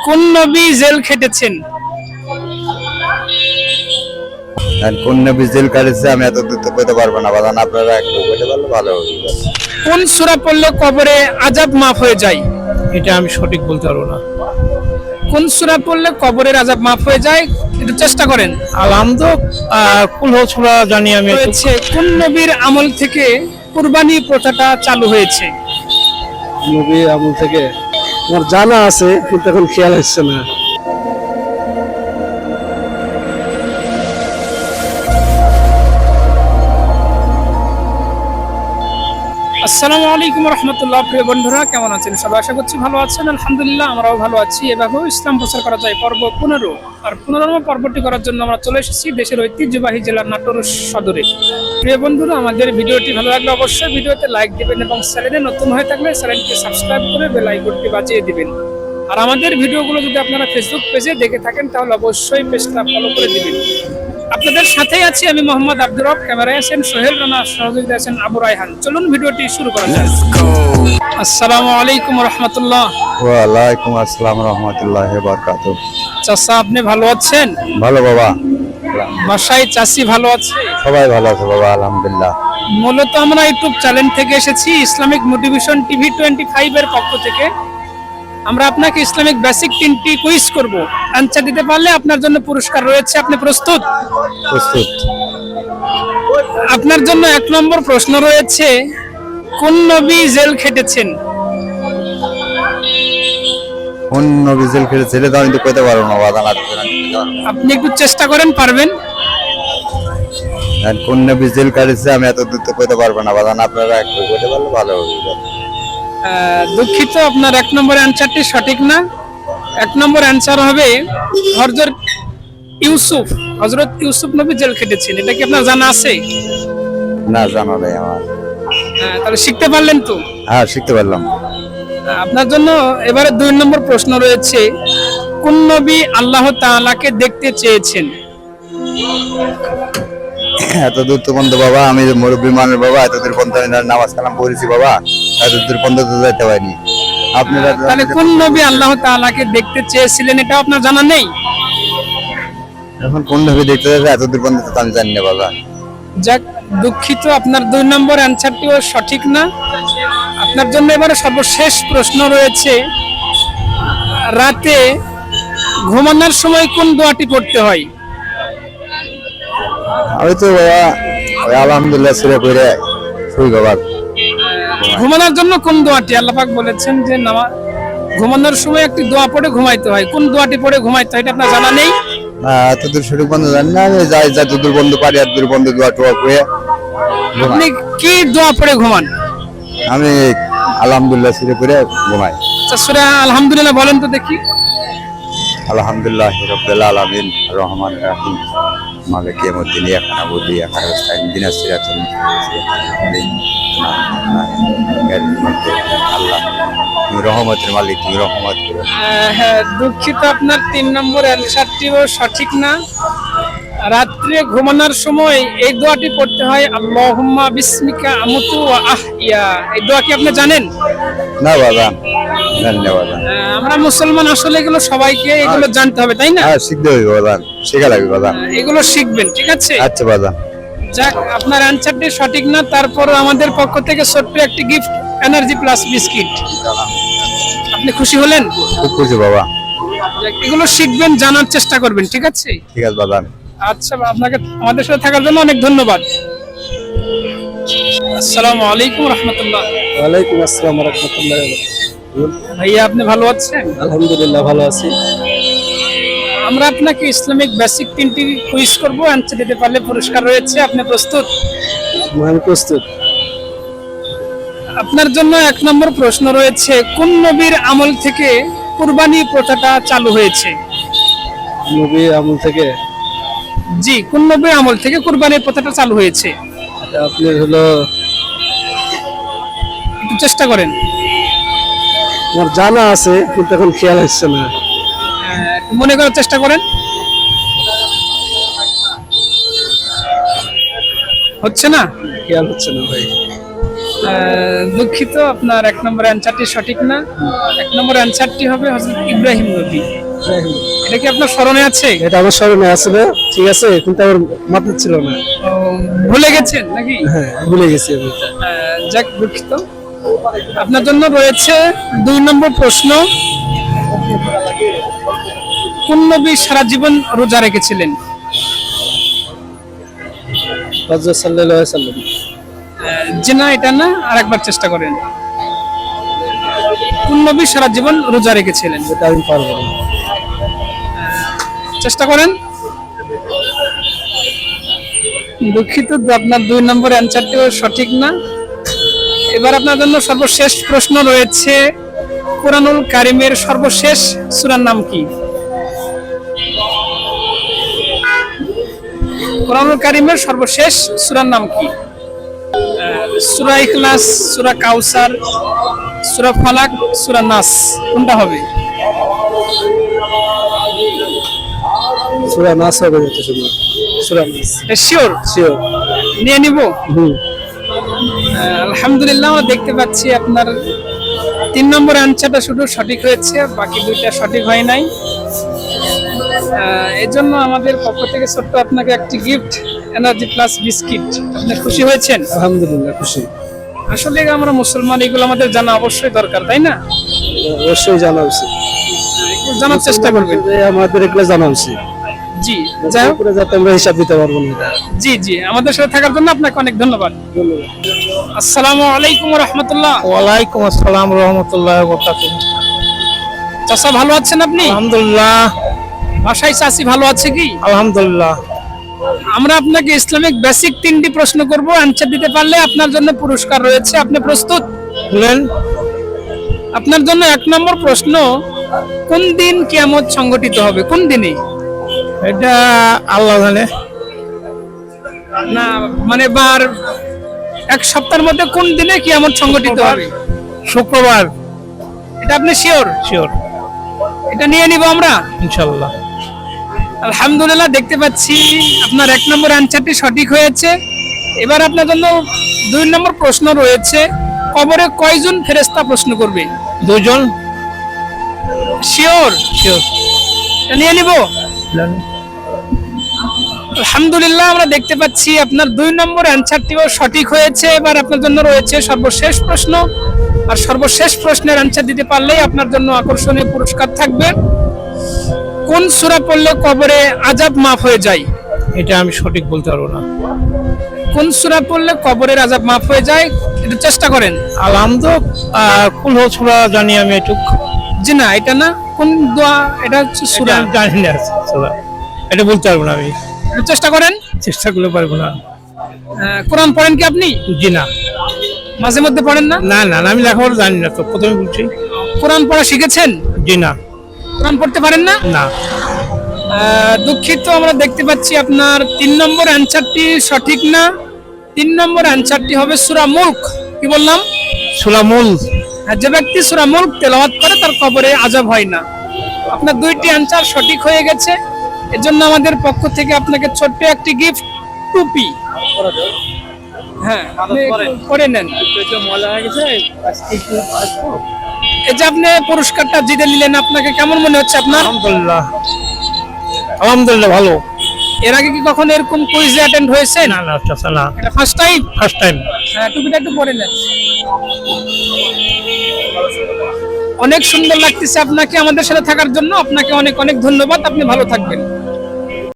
কোন নবী জেল খেটেছেন? আর কোন নবী জেল কাটেছে আমি এত দূর তো বলতে পারবো না বাজান, আপনারা একটু বলতে পারলে ভালো হবে। কোন সূরা পড়লে কবরে আযাব মাফ হয়ে যায়? এটা আমি সঠিক বলতে পারবো না। কোন সূরা পড়লে কবরের আযাব মাফ হয়ে যায়? একটু চেষ্টা করেন। কুল সূরা জানি আমি একটু। হয়েছে কোন নবীর আমল থেকে কুরবানি প্রথাটা চালু হয়েছে? নবী আমল থেকে আমার জানা আছে কিন্তু এখন খেয়াল হচ্ছে না। আসসালামু আলাইকুম রহমতুল্লাহ। প্রিয় বন্ধুরা, কেমন আছেন সবাই? আশা করছি ভালো আছেন। আলহামদুলিল্লাহ, আমরাও ভালো আছি। এভাবেও ইসলাম প্রচার করা যায় পর্ব 15। আর 15তম পর্বটি করার জন্য আমরা চলে এসেছি দেশের ঐতিহ্যবাহী জেলার নাটোর সদরে। প্রিয় বন্ধুরা, আমাদের ভিডিওটি ভালো লাগলে অবশ্যই ভিডিওতে লাইক দিবেন এবং চ্যানেলে নতুন হয়ে থাকলে চ্যানেলটি সাবস্ক্রাইব করে বেল আইকনটি বাজিয়ে দিবেন। আর আমাদের ভিডিওগুলো যদি আপনারা ফেসবুক পেজে দেখে থাকেন তাহলে অবশ্যই পেজটা ফলো করে দিবেন। আপনাদের সাথেই আছি আমি মোহাম্মদ আব্দুর রব, ক্যামেরায় আছেন সোহেল রানা, সহযোগিতা আছেন আবু রায়হান। চলুন ভিডিওটি শুরু করা যাক। আসসালামু আলাইকুম রহমতুল্লাহ। ওয়ালাইকুম আসসালাম রহমতুল্লাহ বারাকাতুহু। চাচা, আপনি ভালো আছেন? ভালো বাবা, বাসায় চাচি ভালো আছে? সবাই ভালো আছে বাবা, আলহামদুলিল্লাহ। মূলত আমরা ইউটিউব চ্যানেল থেকে এসেছি, ইসলামিক মোটিভেশন টিভি 25 এর পক্ষ থেকে। আমরা আপনাকে ইসলামিক বেসিক 3টি কুইজ করব। আনসার দিতে পারলে আপনার জন্য পুরস্কার রয়েছে। আপনি প্রস্তুত? প্রস্তুত। আপনার জন্য 1 নম্বর প্রশ্ন রয়েছে, কোন নবী জেল খেটেছেন? কোন নবী জেল খেটেছে এটা তো আমি তো কইতে পারবো না বাজান। আপনি একটু চেষ্টা করেন, পারবেন। আর কোন নবী জেল কাটেছে আমি এত দূর তো কইতে পারবো না বাজান, আপনারা একটু বলতে পারলে ভালো হবে। দুঃখিত, আপনার 1 নম্বর অ্যানসারটি সঠিক না। 1 নম্বর অ্যানসার হবে হযরত ইউসুফ নবী জেল খেটেছেন। এটা কি আপনার জানা আছে? না, জানা নেই আমার। তাহলে শিখতে পারলেন তো? হ্যাঁ, শিখতে পারলাম। আপনার জন্য এবারে 2 নম্বর প্রশ্ন রয়েছে, কোন নবী আল্লাহ তাআলাকে দেখতে চেয়েছেন? এত দূর তো বন্ধু বাবা, আমি যে মুরব্বী মানুষ বাবা, এত দূর পর্যন্ত আমি নামাজ কালাম পড়েছি বাবা, এত দূর পর্যন্ত তো যেতে পারিনি। আপনারা তাহলে কোন নবী আল্লাহ তাআলাকে দেখতে চেয়েছিলেন এটা আপনার জানা নেই? এখন কোন নবী দেখতে যাবে এত দূর পর্যন্ত তো আমি জানি না বাবা। যাক, দুঃখিত, আপনার 2 নম্বর অ্যানসারটিও সঠিক না। আপনার জন্য এবারে সর্বশেষ প্রশ্ন রয়েছে, রাতে ঘুমানোর সময় কোন দোয়াটি পড়তে হয়? আমি তো বাবা ওই আলহামদুলিল্লাহ সুরে পড়ে শুই বাবা। ঘুমানোর জন্য কোন দোয়াটি? আল্লাহ পাক বলেছেন যে ঘুমানোর সময় একটি দোয়া পড়ে ঘুমাইতে হয়। কোন দোয়াটি পড়ে ঘুমাইতে হয় এটা আপনার জানা নেই? এত দূর সঠিক বন্ধু জানি না, আমি যাই যত দূর বন্ধু পারি এত দূর বন্ধু দোয়া টোয়া করে আপনি কি দোয়া পড়ে ঘুমান? আমি আলহামদুলিল্লাহ সুরে পড়ে ঘুমাই। আচ্ছা, সূরা আলহামদুলিল্লাহ বলেন তো দেখি। আলহামদুলিল্লাহ রাব্বিল আলামিন রহমানির রহিম মালিকি ইয়াউমিদ্দিন ইয়াকা নাবুদু ওয়া ইয়াকা নাস্তাইন ইহদিনাস সিরাতাল মুস্তাকিম। আল্লাহ তুমি রহমতের মালিক, তুমি রহমত করো। হ্যাঁ, দুঃখিত, আপনার 3 নম্বর অ্যানসারটিও সঠিক না। রাত্রে ঘুমানোর সময় এই দোয়াটি পড়তে হয়, আল্লাহুম্মা বিসমিকা আমুতু ওয়া আহইয়া। এই দোয়া কি আপনি জানেন? না বাবা, ধন্যবাদ। আমরা মুসলমান, আসলে এগুলো সবাইকে এগুলো জানতে হবে, তাই না? হ্যাঁ, শিখতে হবে বাবা, শেখা লাগবে বাবা। এগুলো শিখবেন, ঠিক আছে? আচ্ছা বাবা। যাক, আপনার অ্যানসারটি সঠিক না, তারপর আমাদের পক্ষ থেকে ছোট্ট একটি গিফট, এনার্জি প্লাস বিস্কিট। আপনি খুশি হলেন? খুব খুশি বাবা। যাক, এগুলো শিখবেন, জানার চেষ্টা করবেন, ঠিক আছে? ঠিক আছে বাবা। আচ্ছা, আপনাকে আমাদের সাথে থাকার জন্য অনেক ধন্যবাদ। আসসালামু আলাইকুম রহমতুল্লাহ। ওয়ালাইকুম আসসালাম রাহমাতুল্লাহ। ভাইয়া, আপনি ভালো আছেন? আলহামদুলিল্লাহ ভালো আছি। আমরা আপনাকে ইসলামিক বেসিক 3টি কুইজ করব। আনসার দিতে পারলে পুরস্কার রয়েছে। আপনি প্রস্তুত? আমি প্রস্তুত। আপনার জন্য 1 নম্বর প্রশ্ন রয়েছে, কোন নবীর আমল থেকে কুরবানি প্রথাটা চালু হয়েছে? নবী আমল থেকে? জি, কোন নবীর আমল থেকে কুরবানির প্রথাটা চালু হয়েছে? আপনি হলো, একটু চেষ্টা করেন। আমার জানা আছে কিন্তু এখন খেয়াল হচ্ছে না। একটু মনে করার চেষ্টা করেন। হচ্ছে না? খেয়াল হচ্ছে না ভাই। দুঃখিত, আপনার 1 নম্বর অ্যানসারটি সঠিক না। 1 নম্বর অ্যানসারটি হবে হযরত ইব্রাহিম নবী। এটা কি আপনার স্মরণে আছে? এটা আমার স্মরণে আসলে, ঠিক আছে, কিন্তু আমার মাথায় ছিল না। ও, ভুলে গেছেন নাকি? হ্যাঁ, ভুলে গেছি আমি। যাক, দুঃখিত। আপনার জন্য রয়েছে 2 নম্বর প্রশ্ন। কোন নবী সারা জীবন রোজা রেখেছিলেন? হযরত সাল্লাল্লাহু আলাইহি সাল্লাম। জি না, এটা না, আর একবার চেষ্টা করেন। কোন নবী সারা জীবন রোজা রেখেছিলেন? এটা আমি পারবো না। চেষ্টা করেন। দুঃখিত, আপনার 2 নম্বর অ্যানসারটিও সঠিক না। এবার আপনার জন্য সর্বশেষ প্রশ্ন রয়েছে, কোরআনুল কারিমের সর্বশেষ সূরার নাম কি? কোরআনুল কারিমের সর্বশেষ সূরার নাম কি? সূরা ইখলাস, সূরা কাউসার, সূরা ফালাক, সূরা নাস, কোনটা হবে? সূরা নাস হবে যত সময়। সূরা নাস। শিওর? শিওর। নিয়ে নিব। হুম। আলহামদুলিল্লাহ, আমরা দেখতে পাচ্ছি আপনার 3 নম্বর অ্যানসারটা শুধু সঠিক হয়েছে, বাকি 2টা সঠিক হয় নাই। এই জন্য আমাদের পক্ষ থেকে ছোট্ট আপনাকে একটি গিফট, এনার্জি প্লাস বিস্কিট। আপনি খুশি হয়েছেন? আলহামদুলিল্লাহ, খুশি। আসলে আমরা মুসলমান, এগুলো আমাদের জানা অবশ্যই দরকার, তাই না? অবশ্যই জানা উচিত। জানার চেষ্টা করবেন। আমাদের এগুলো জানা উচিত। জি, যাই হোক, তারপরে যাতে আমরা হিসাব দিতে পারবো না। জি জি, আমাদের সাথে থাকার জন্য আপনাকে অনেক ধন্যবাদ। আসসালামু আলাইকুম ওয়া রাহমাতুল্লাহ। ওয়ালাইকুম আসসালাম রহমতুল্লাহ বরকাতুহ। চাচা, ভালো আছেন আপনি? আলহামদুলিল্লাহ। বাসায় চাচি ভালো আছে কি? আলহামদুলিল্লাহ। আমরা আপনাকে ইসলামিক বেসিক 3টি প্রশ্ন করব, অ্যানসার দিতে পারলে আপনার জন্য পুরস্কার রয়েছে। আপনি প্রস্তুত? বলেন। আপনার জন্য 1 নম্বর প্রশ্ন, কোন দিন কিয়ামত সংঘটিত হবে? কোন দিনে? এটা আল্লাহ জানে। না, মানে বার 1 সপ্তাহের মধ্যে কোন দিনে কিয়ামত সংঘটিত হবে? শুক্রবার। এটা আপনি শিওর? শিওর। এটা নিয়ে নিব আমরা ইনশাআল্লাহ। আলহামদুলিল্লাহ, দেখতে পাচ্ছি আপনার 1 নম্বর অ্যানসারটি সঠিক হয়েছে। এবার আপনার জন্য 2 নম্বর প্রশ্ন রয়েছে, কবরে কয়জন ফেরেশতা প্রশ্ন করবে? 2 জন। শিওর? শিওর। এটা নিয়ে নিব। আলহামদুলিল্লাহ, আমরা দেখতে পাচ্ছি আপনার 2 নম্বর অ্যানসারটিও সঠিক হয়েছে। এবার আপনার জন্য রয়েছে সর্বশেষ প্রশ্ন, আর সর্বশেষ প্রশ্নের অ্যানসার দিতে পারলেই আপনার জন্য আকর্ষণীয় পুরস্কার থাকবে। কোন সূরা পড়লে কবরে আযাব মাফ হয়ে যায়? এটা আমি সঠিক বলতে পারবো না। কোন সূরা পড়লে কবরের আযাব মাফ হয়ে যায়? একটু চেষ্টা করেন। আলহামদুলিল্লাহ, কুল হু সূরা জানি আমি এটুক। জি না, এটা না। কোন দোয়া? এটা হচ্ছে সূরা। এটা জানি না সূরা। এটা বলতে পারবো না আমি। একটু চেষ্টা করেন। চেষ্টা করলে পারবো না। কোরআন পড়েন কি আপনি? জি না। মাঝে মধ্যে পড়েন না? না না, আমি লেখাপড়া জানি না, তো প্রথমে বলছি। কোরআন পড়া শিখেছেন? জি না। কোরআন পড়তে পারেন না? না। দুঃখিত, আমরা দেখতে পাচ্ছি আপনার 3 নম্বর অ্যানসারটি সঠিক না। 3 নম্বর অ্যানসারটি হবে সূরা মুলক। কি বললাম? সূরা মুলক। যে ব্যক্তি সূরা মুলক তেলাওয়াত করে তার কবরে আযাব হয় না। আপনার 2টি অ্যানসার সঠিক হয়ে গেছে। এজন্য আমাদের পক্ষ থেকে আপনাকে ছোট্ট একটি গিফট, টুপি। হ্যাঁ, আপনি করে নেন। এই যে আপনি পুরস্কারটা জিতে নিলেন, আপনাকে কেমন মনে হচ্ছে আপনার? আলহামদুলিল্লাহ। আলহামদুলিল্লাহ, ভালো। এর আগে কি কখনো এরকম কুইজে অ্যাটেন্ড হয়েছে? না না, চাচা না। এটা ফার্স্ট টাইম? First time. হ্যাঁ, টুপিটা একটু পরে নেন। অনেক সুন্দর লাগতেছে আপনাকে আমাদের সাথে থাকার জন্য। আপনাকে অনেক অনেক ধন্যবাদ। আপনি ভালো থাকবেন।